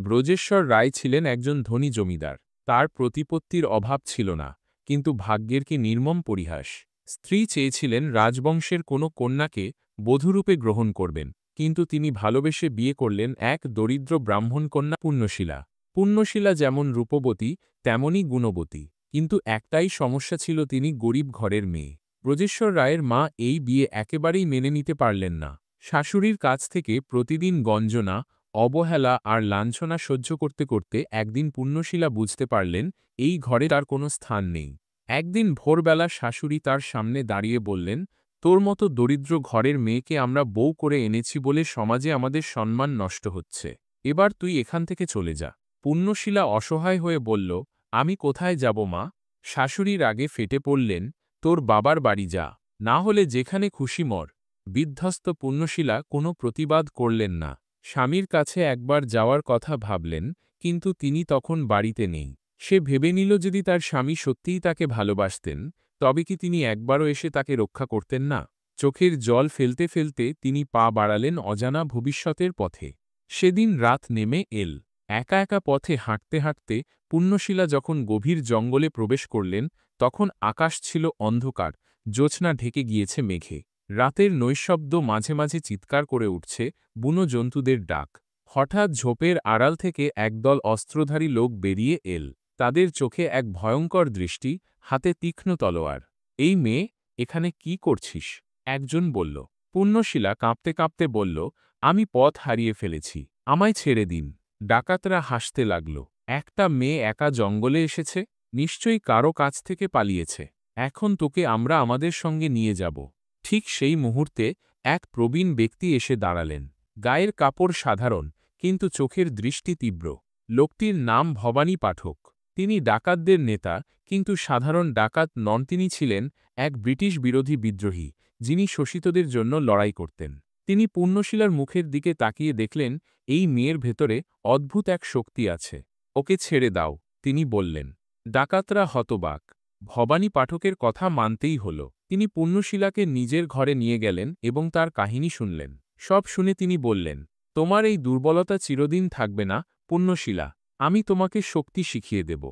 ব্রজেশ্বর রায় ছিলেন একজন ধনী জমিদার। তার প্রতিপত্তির অভাব ছিল না, কিন্তু ভাগ্যের কি নির্মম পরিহাস। স্ত্রী চেয়েছিলেন রাজবংশের কোনো কন্যাকে বধূরূপে গ্রহণ করবেন, কিন্তু তিনি ভালোবেসে বিয়ে করলেন এক দরিদ্র ব্রাহ্মণ কন্যা পুণ্যশীলা। পুণ্যশীলা যেমন রূপবতী তেমনই গুণবতী, কিন্তু একটাই সমস্যা ছিল, তিনি গরিব ঘরের মেয়ে। ব্রজেশ্বর রায়ের মা এই বিয়ে একেবারেই মেনে নিতে পারলেন না। শাশুড়ির কাছ থেকে প্রতিদিন গঞ্জনা, অবহেলা আর লাঞ্ছনা সহ্য করতে করতে একদিন পুণ্যশীলা বুঝতে পারলেন এই ঘরে তার কোনো স্থান নেই। একদিন ভোরবেলা শাশুড়ি তার সামনে দাঁড়িয়ে বললেন, তোর মতো দরিদ্র ঘরের মেয়েকে আমরা বউ করে এনেছি বলে সমাজে আমাদের সম্মান নষ্ট হচ্ছে। এবার তুই এখান থেকে চলে যা। পুণ্যশীলা অসহায় হয়ে বলল, আমি কোথায় যাব মা? শাশুড়ির আগে ফেটে পড়লেন, তোর বাবার বাড়ি যা, না হলে যেখানে খুশি মর। বিধ্বস্ত পুণ্যশীলা কোনো প্রতিবাদ করলেন না। স্বামীর কাছে একবার যাওয়ার কথা ভাবলেন, কিন্তু তিনি তখন বাড়িতে নেই। সে ভেবে নিল, যদি তার স্বামী সত্যিই তাকে ভালোবাসতেন, তবে কি তিনি একবারও এসে তাকে রক্ষা করতেন না? চোখের জল ফেলতে ফেলতে তিনি পা বাড়ালেন অজানা ভবিষ্যতের পথে। সেদিন রাত নেমে এল। একা একা পথে হাঁটতে হাঁটতে পুণ্যশীলা যখন গভীর জঙ্গলে প্রবেশ করলেন, তখন আকাশ ছিল অন্ধকার, জ্যোৎস্না ঢেকে গিয়েছে মেঘে। রাতের নৈশব্দ মাঝে মাঝে চিৎকার করে উঠছে, বুনো জন্তুদের ডাক। হঠাৎ ঝোপের আড়াল থেকে একদল অস্ত্রধারী লোক বেরিয়ে এল। তাদের চোখে এক ভয়ঙ্কর দৃষ্টি, হাতে তীক্ষ্ণ তলোয়ার। এই মেয়ে, এখানে কি করছিস? একজন বলল। পুণ্যশীলা কাঁপতে কাঁপতে বলল, আমি পথ হারিয়ে ফেলেছি, আমায় ছেড়ে দিন। ডাকাতরা হাসতে লাগল। একটা মেয়ে একা জঙ্গলে এসেছে, নিশ্চয়ই কারো কাছ থেকে পালিয়েছে। এখন তোকে আমরা আমাদের সঙ্গে নিয়ে যাব। ঠিক সেই মুহূর্তে এক প্রবীণ ব্যক্তি এসে দাঁড়ালেন। গায়ের কাপড় সাধারণ, কিন্তু চোখের দৃষ্টি তীব্র। লোকটির নাম ভবানী পাঠক। তিনি ডাকাতদের নেতা, কিন্তু সাধারণ ডাকাত নন। তিনি ছিলেন এক ব্রিটিশ বিরোধী বিদ্রোহী, যিনি শোষিতদের জন্য লড়াই করতেন। তিনি পুণ্যশীলার মুখের দিকে তাকিয়ে দেখলেন, এই মেয়ের ভেতরে অদ্ভুত এক শক্তি আছে। ওকে ছেড়ে দাও, তিনি বললেন। ডাকাতরা হতবাক। ভবানী পাঠকের কথা মানতেই হল। তিনি পুণ্যশীলাকে নিজের ঘরে নিয়ে গেলেন এবং তার কাহিনী শুনলেন। সব শুনে তিনি বললেন, তোমার এই দুর্বলতা চিরদিন থাকবে না পুণ্যশীলা। আমি তোমাকে শক্তি শিখিয়ে দেব।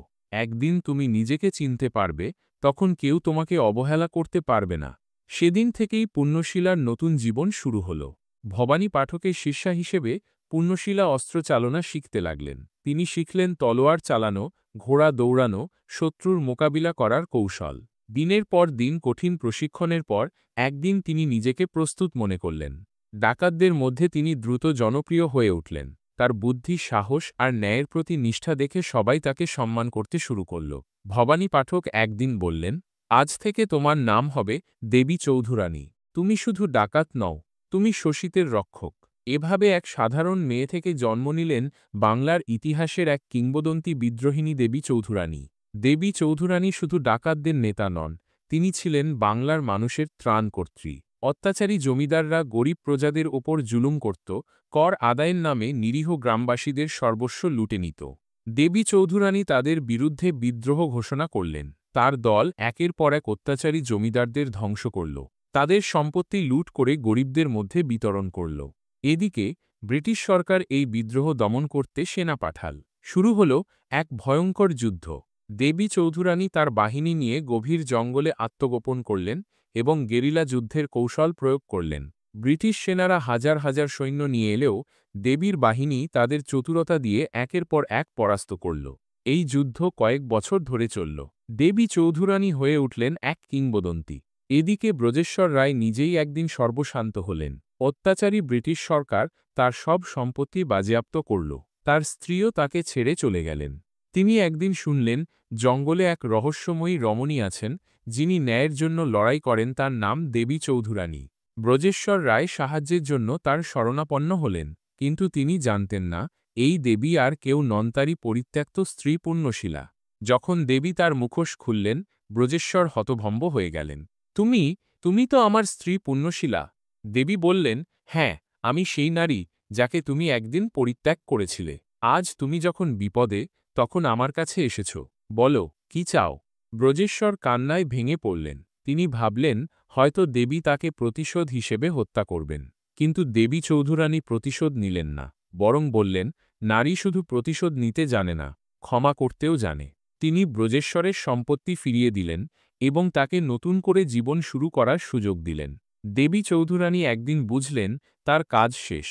একদিন তুমি নিজেকে চিনতে পারবে, তখন কেউ তোমাকে অবহেলা করতে পারবে না। সেদিন থেকেই পুণ্যশীলার নতুন জীবন শুরু হল। ভবানী পাঠকের শিষ্যা হিসেবে পুণ্যশীলা অস্ত্র চালনা শিখতে লাগলেন। তিনি শিখলেন তলোয়ার চালানো, ঘোড়া দৌড়ানো, শত্রুর মোকাবিলা করার কৌশল। দিনের পর দিন কঠিন প্রশিক্ষণের পর একদিন তিনি নিজেকে প্রস্তুত মনে করলেন। ডাকাতদের মধ্যে তিনি দ্রুত জনপ্রিয় হয়ে উঠলেন। তার বুদ্ধি, সাহস আর ন্যায়ের প্রতি নিষ্ঠা দেখে সবাই তাকে সম্মান করতে শুরু করল। ভবানী পাঠক একদিন বললেন, আজ থেকে তোমার নাম হবে দেবী চৌধুরানী। তুমি শুধু ডাকাত নও, তুমি শোষিতের রক্ষক। এভাবে এক সাধারণ মেয়ে থেকে জন্ম নিলেন বাংলার ইতিহাসের এক কিংবদন্তি বিদ্রোহিনী দেবী চৌধুরানী। দেবী চৌধুরানী শুধু ডাকাতদের নেতা নন, তিনি ছিলেন বাংলার মানুষের ত্রাণকর্ত্রী। অত্যাচারী জমিদাররা গরিব প্রজাদের ওপর জুলুম করত, কর আদায়ের নামে নিরীহ গ্রামবাসীদের সর্বস্ব লুটে নিত। দেবী চৌধুরানী তাদের বিরুদ্ধে বিদ্রোহ ঘোষণা করলেন। তার দল একের পর এক অত্যাচারী জমিদারদের ধ্বংস করল, তাদের সম্পত্তি লুট করে গরিবদের মধ্যে বিতরণ করল। এদিকে ব্রিটিশ সরকার এই বিদ্রোহ দমন করতে সেনা পাঠাল। শুরু হল এক ভয়ঙ্কর যুদ্ধ। দেবী চৌধুরানী তার বাহিনী নিয়ে গভীর জঙ্গলে আত্মগোপন করলেন এবং গেরিলা যুদ্ধের কৌশল প্রয়োগ করলেন। ব্রিটিশ সেনারা হাজার হাজার সৈন্য নিয়ে এলেও দেবীর বাহিনী তাদের চতুরতা দিয়ে একের পর এক পরাস্ত করল। এই যুদ্ধ কয়েক বছর ধরে চলল। দেবী চৌধুরানী হয়ে উঠলেন এক কিংবদন্তি। এদিকে ব্রজেশ্বর রায় নিজেই একদিন সর্বশান্ত হলেন। অত্যাচারী ব্রিটিশ সরকার তার সব সম্পত্তি বাজেয়াপ্ত করল। তার স্ত্রীও তাকে ছেড়ে চলে গেলেন। তিনি একদিন শুনলেন, জঙ্গলে এক রহস্যময়ী রমণী আছেন, যিনি ন্যায়ের জন্য লড়াই করেন। তার নাম দেবী চৌধুরানী। ব্রজেশ্বর রায় সাহায্যের জন্য তার শরণাপন্ন হলেন, কিন্তু তিনি জানতেন না, এই দেবী আর কেউ নন, তারই পরিত্যক্ত স্ত্রী পুণ্যশীলা। যখন দেবী তার মুখোশ খুললেন, ব্রজেশ্বর হতভম্ব হয়ে গেলেন। তুমি তুমি তো আমার স্ত্রী পুণ্যশীলা। দেবী বললেন, হ্যাঁ, আমি সেই নারী যাকে তুমি একদিন পরিত্যাগ করেছিলে। আজ তুমি যখন বিপদে, তখন আমার কাছে এসেছ। বলো, কি চাও? ব্রজেশ্বর কান্নায় ভেঙে পড়লেন। তিনি ভাবলেন, হয়তো দেবী তাকে প্রতিশোধ হিসেবে হত্যা করবেন। কিন্তু দেবী চৌধুরানী প্রতিশোধ নিলেন না, বরং বললেন, নারী শুধু প্রতিশোধ নিতে জানে না, ক্ষমা করতেও জানে। তিনি ব্রজেশ্বরের সম্পত্তি ফিরিয়ে দিলেন এবং তাকে নতুন করে জীবন শুরু করার সুযোগ দিলেন। দেবী চৌধুরানী একদিন বুঝলেন তার কাজ শেষ।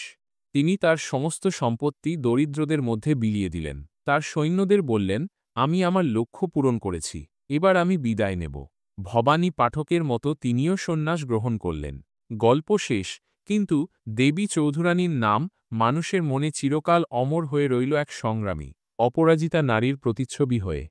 তিনি তার সমস্ত সম্পত্তি দরিদ্রদের মধ্যে বিলিয়ে দিলেন। তার সৈন্যদের বললেন, আমি আমার লক্ষ্য পূরণ করেছি, এবার আমি বিদায় নেব। ভবানী পাঠকের মতো তিনিও সন্ন্যাস গ্রহণ করলেন। গল্প শেষ, কিন্তু দেবী চৌধুরানীর নাম মানুষের মনে চিরকাল অমর হয়ে রইল এক সংগ্রামী, অপরাজিতা নারীর প্রতিচ্ছবি হয়ে।